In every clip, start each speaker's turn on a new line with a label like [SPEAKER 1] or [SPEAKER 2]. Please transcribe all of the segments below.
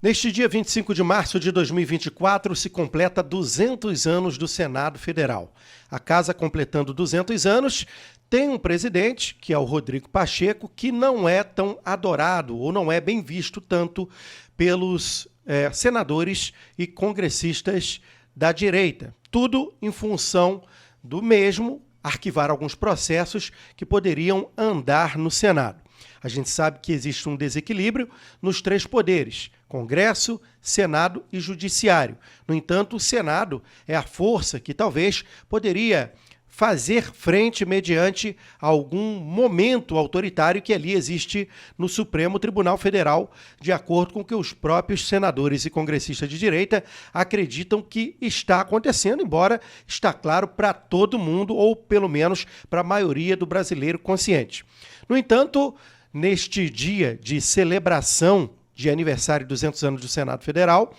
[SPEAKER 1] Neste dia 25 de março de 2024 se completa 200 anos do Senado Federal. A casa completando 200 anos tem um presidente, que é o Rodrigo Pacheco, que não é tão adorado ou não é bem visto tanto pelos senadores e congressistas da direita. Tudo em função do mesmo arquivar alguns processos que poderiam andar no Senado. A gente sabe que existe um desequilíbrio nos três poderes: Congresso, Senado e Judiciário. No entanto, o Senado é a força que talvez poderia fazer frente mediante algum momento autoritário que ali existe no Supremo Tribunal Federal, de acordo com o que os próprios senadores e congressistas de direita acreditam que está acontecendo, embora está claro para todo mundo, ou pelo menos para a maioria do brasileiro consciente. No entanto, neste dia de celebração de aniversário de 200 anos do Senado Federal,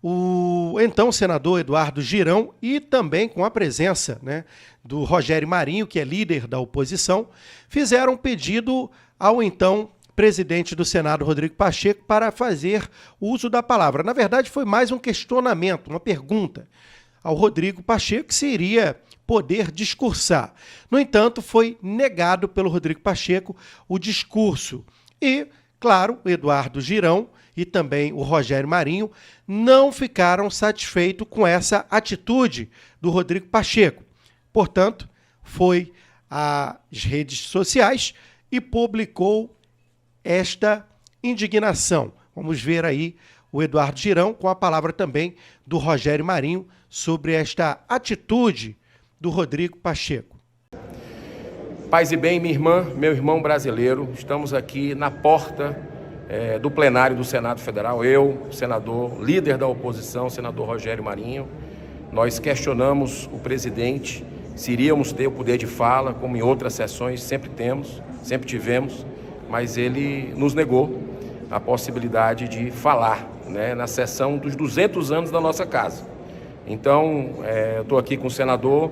[SPEAKER 1] o então senador Eduardo Girão e também com a presença do Rogério Marinho, que é líder da oposição, fizeram um pedido ao então presidente do Senado, Rodrigo Pacheco, para fazer uso da palavra. Na verdade, foi mais um questionamento, uma pergunta ao Rodrigo Pacheco se iria poder discursar. No entanto, foi negado pelo Rodrigo Pacheco o discurso. E, claro, o Eduardo Girão e também o Rogério Marinho não ficaram satisfeitos com essa atitude do Rodrigo Pacheco. Portanto, foi às redes sociais e publicou esta indignação. Vamos ver aí o Eduardo Girão com a palavra também do Rogério Marinho sobre esta atitude do Rodrigo Pacheco.
[SPEAKER 2] Paz e bem, minha irmã, meu irmão brasileiro, estamos aqui na porta do plenário do Senado Federal. Eu, senador, líder da oposição, senador Rogério Marinho, nós questionamos o presidente se iríamos ter o poder de fala, como em outras sessões sempre temos, sempre tivemos, mas ele nos negou a possibilidade de falar, na sessão dos 200 anos da nossa casa. Então, eu estou aqui com o senador,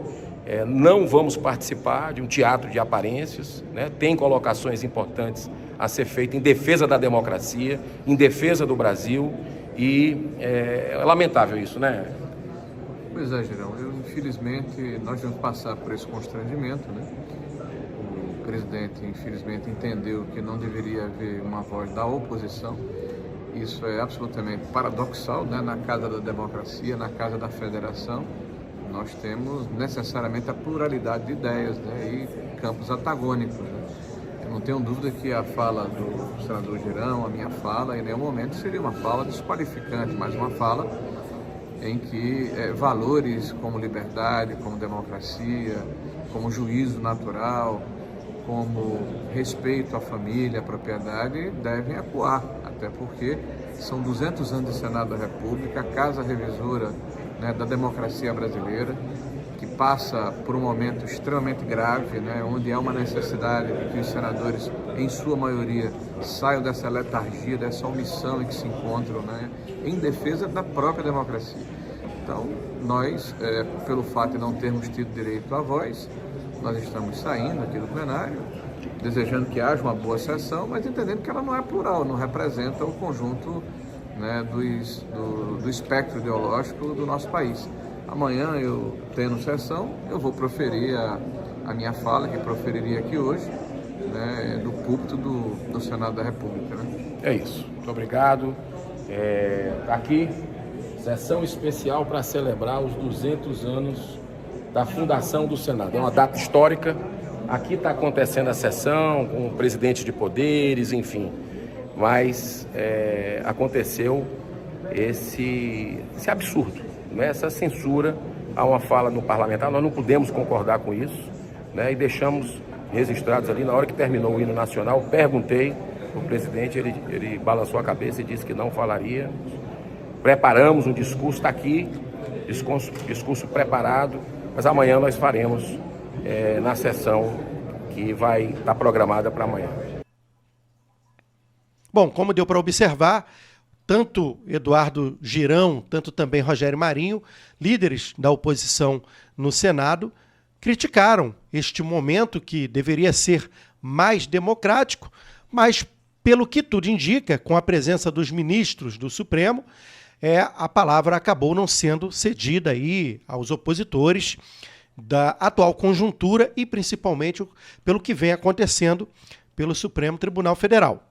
[SPEAKER 2] não vamos participar de um teatro de aparências, tem colocações importantes a ser feita em defesa da democracia, em defesa do Brasil, e é lamentável isso, né?
[SPEAKER 3] Pois é, Girão, infelizmente nós vamos passar por esse constrangimento, O presidente, infelizmente, entendeu que não deveria haver uma voz da oposição. Isso é absolutamente paradoxal, na Casa da Democracia, na Casa da Federação. Nós temos necessariamente a pluralidade de ideias, e campos antagônicos. Eu não tenho dúvida que a fala do senador Girão, a minha fala, em nenhum momento seria uma fala desqualificante, mas uma fala em que valores como liberdade, como democracia, como juízo natural, como respeito à família, à propriedade, devem acuar, até porque são 200 anos de Senado da República, a Casa Revisora da democracia brasileira, que passa por um momento extremamente grave, onde há uma necessidade de que os senadores, em sua maioria, saiam dessa letargia, dessa omissão em que se encontram, em defesa da própria democracia. Então, nós, pelo fato de não termos tido direito à voz, nós estamos saindo aqui do plenário, desejando que haja uma boa sessão, mas entendendo que ela não é plural, não representa o conjunto do espectro ideológico do nosso país. Amanhã, eu tendo sessão, eu vou proferir a minha fala, que proferiria aqui hoje, do púlpito do Senado da República.
[SPEAKER 2] É isso. Muito obrigado. Aqui, sessão especial para celebrar os 200 anos da fundação do Senado. É uma data histórica. Aqui está acontecendo a sessão com o presidente de poderes, enfim. Mas aconteceu esse absurdo. Essa censura a uma fala no parlamentar. Nós não podemos concordar com isso, e deixamos registrados ali. Na hora que terminou o hino nacional, perguntei ao presidente, ele balançou a cabeça e disse que não falaria. Preparamos um discurso, está aqui, discurso preparado, mas amanhã nós faremos na sessão que vai estar programada para amanhã.
[SPEAKER 1] Bom, como deu para observar, tanto Eduardo Girão, tanto também Rogério Marinho, líderes da oposição no Senado, criticaram este momento que deveria ser mais democrático, mas pelo que tudo indica, com a presença dos ministros do Supremo, a palavra acabou não sendo cedida aí aos opositores da atual conjuntura e principalmente pelo que vem acontecendo pelo Supremo Tribunal Federal.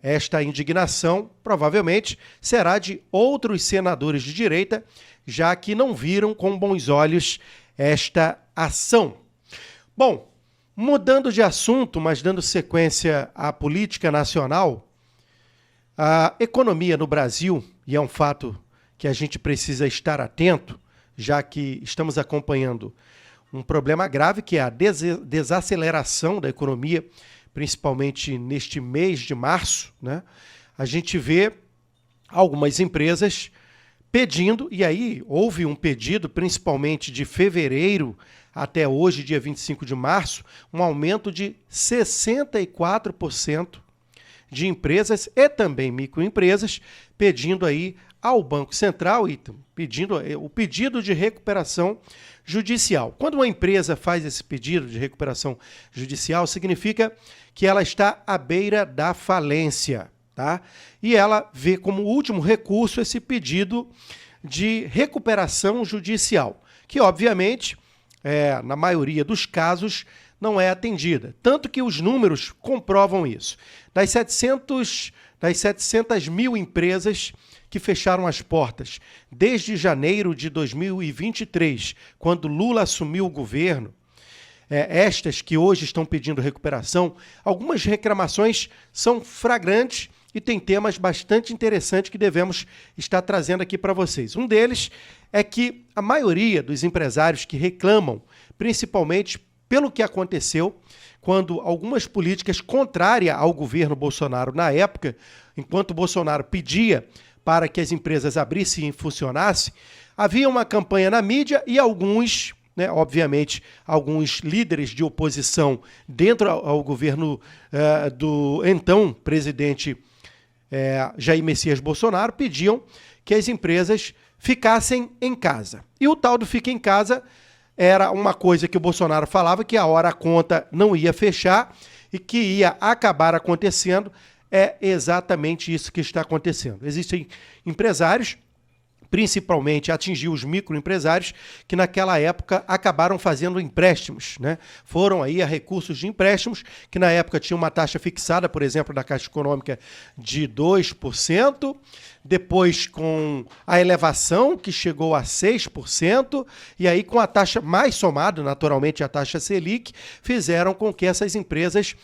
[SPEAKER 1] Esta indignação provavelmente será de outros senadores de direita, já que não viram com bons olhos esta ação. Bom, mudando de assunto, mas dando sequência à política nacional, a economia no Brasil, e é um fato que a gente precisa estar atento, já que estamos acompanhando um problema grave, que é a desaceleração da economia, principalmente neste mês de março, né? A gente vê algumas empresas pedindo, e aí houve um pedido, principalmente de fevereiro até hoje, dia 25 de março, um aumento de 64% de empresas e também microempresas pedindo aí ao Banco Central e pedindo o pedido de recuperação judicial. Quando uma empresa faz esse pedido de recuperação judicial, significa que ela está à beira da falência, tá? E ela vê como último recurso esse pedido de recuperação judicial, que obviamente, na maioria dos casos, não é atendida. Tanto que os números comprovam isso. Das 700 mil empresas que fecharam as portas desde janeiro de 2023, quando Lula assumiu o governo, estas que hoje estão pedindo recuperação, algumas reclamações são flagrantes e tem temas bastante interessantes que devemos estar trazendo aqui para vocês. Um deles é que a maioria dos empresários que reclamam, principalmente pelo que aconteceu quando algumas políticas contrárias ao governo Bolsonaro na época, enquanto Bolsonaro pedia para que as empresas abrissem e funcionassem, havia uma campanha na mídia e alguns, obviamente, alguns líderes de oposição dentro ao governo do então presidente Jair Messias Bolsonaro pediam que as empresas ficassem em casa. E o tal do fica em casa era uma coisa que o Bolsonaro falava, que a hora a conta não ia fechar e que ia acabar acontecendo. É exatamente isso que está acontecendo. Existem empresários, principalmente atingiu os microempresários, que naquela época acabaram fazendo empréstimos, né? Foram aí a recursos de empréstimos, que na época tinha uma taxa fixada, por exemplo, da Caixa Econômica de 2%, depois com a elevação que chegou a 6%, e aí com a taxa mais somada, naturalmente a taxa Selic, fizeram com que essas empresas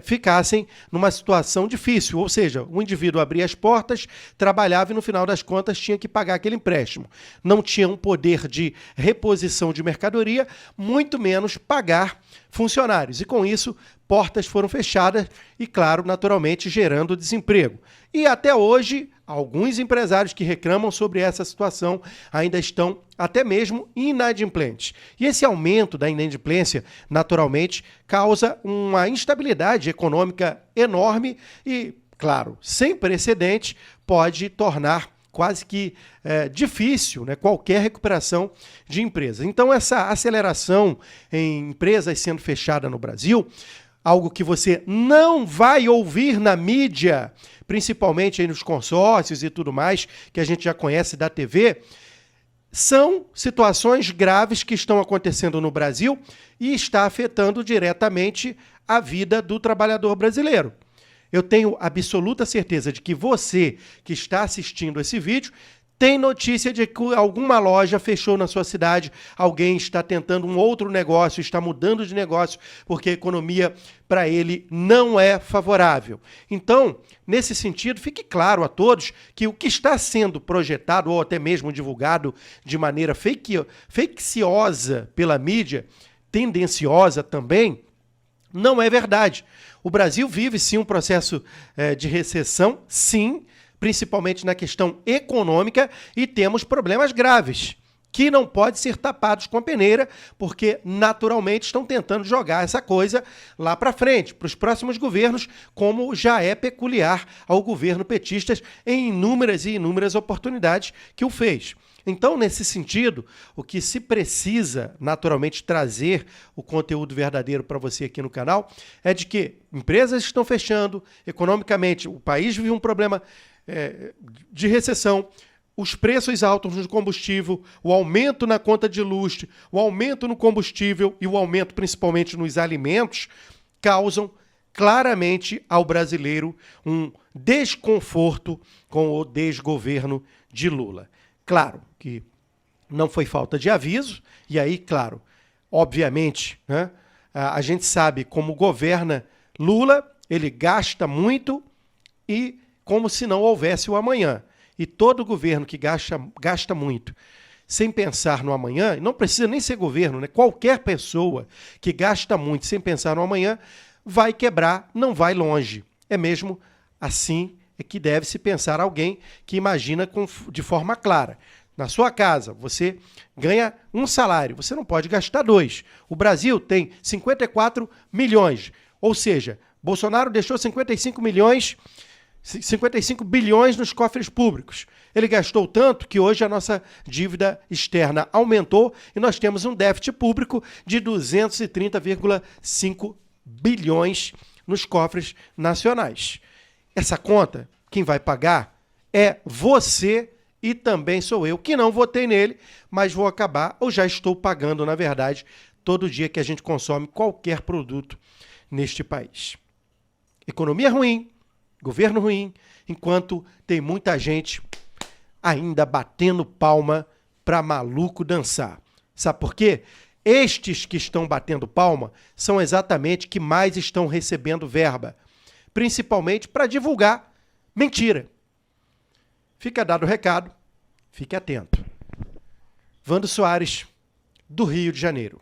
[SPEAKER 1] ficassem numa situação difícil, ou seja, o indivíduo abria as portas, trabalhava e no final das contas tinha que pagar aquele empréstimo. Não tinha um poder de reposição de mercadoria, muito menos pagar funcionários. E com isso, portas foram fechadas e, claro, naturalmente, gerando desemprego. E até hoje, alguns empresários que reclamam sobre essa situação ainda estão até mesmo inadimplentes. E esse aumento da inadimplência, naturalmente, causa uma instabilidade econômica enorme e, claro, sem precedente, pode tornar quase que difícil, né, qualquer recuperação de empresas. Então, essa aceleração em empresas sendo fechadas no Brasil, algo que você não vai ouvir na mídia, principalmente aí nos consórcios e tudo mais, que a gente já conhece da TV, são situações graves que estão acontecendo no Brasil e está afetando diretamente a vida do trabalhador brasileiro. Eu tenho absoluta certeza de que você que está assistindo esse vídeo tem notícia de que alguma loja fechou na sua cidade, alguém está tentando um outro negócio, está mudando de negócio, porque a economia para ele não é favorável. Então, nesse sentido, fique claro a todos que o que está sendo projetado ou até mesmo divulgado de maneira facciosa pela mídia, tendenciosa também, não é verdade. O Brasil vive, sim, um processo de recessão, sim, principalmente na questão econômica, e temos problemas graves. que não pode ser tapados com a peneira, porque naturalmente estão tentando jogar essa coisa lá para frente, para os próximos governos, como já é peculiar ao governo petista em inúmeras e inúmeras oportunidades que o fez. Então, nesse sentido, o que se precisa naturalmente trazer o conteúdo verdadeiro para você aqui no canal é de que empresas estão fechando, economicamente o país vive um problema de recessão, os preços altos no combustível, o aumento na conta de luz, o aumento no combustível e o aumento principalmente nos alimentos causam claramente ao brasileiro um desconforto com o desgoverno de Lula. Claro que não foi falta de aviso, e aí, claro, obviamente, né, a gente sabe como governa Lula, ele gasta muito e como se não houvesse o amanhã. E todo governo que gasta muito sem pensar no amanhã, não precisa nem ser governo, né? Qualquer pessoa que gasta muito sem pensar no amanhã vai quebrar, não vai longe. É mesmo assim que deve se pensar alguém que imagina de forma clara. Na sua casa, você ganha um salário, você não pode gastar 2. O Brasil tem 54 milhões, ou seja, Bolsonaro deixou 55 bilhões nos cofres públicos. Ele gastou tanto que hoje a nossa dívida externa aumentou e nós temos um déficit público de 230,5 bilhões nos cofres nacionais. Essa conta, quem vai pagar é você e também sou eu, que não votei nele, mas vou acabar, ou já estou pagando, na verdade, todo dia que a gente consome qualquer produto neste país. Economia ruim, governo ruim, enquanto tem muita gente ainda batendo palma para maluco dançar. Sabe por quê? Estes que estão batendo palma são exatamente que mais estão recebendo verba, principalmente para divulgar mentira. Fica dado o recado, fique atento. Vando Soares, do Rio de Janeiro.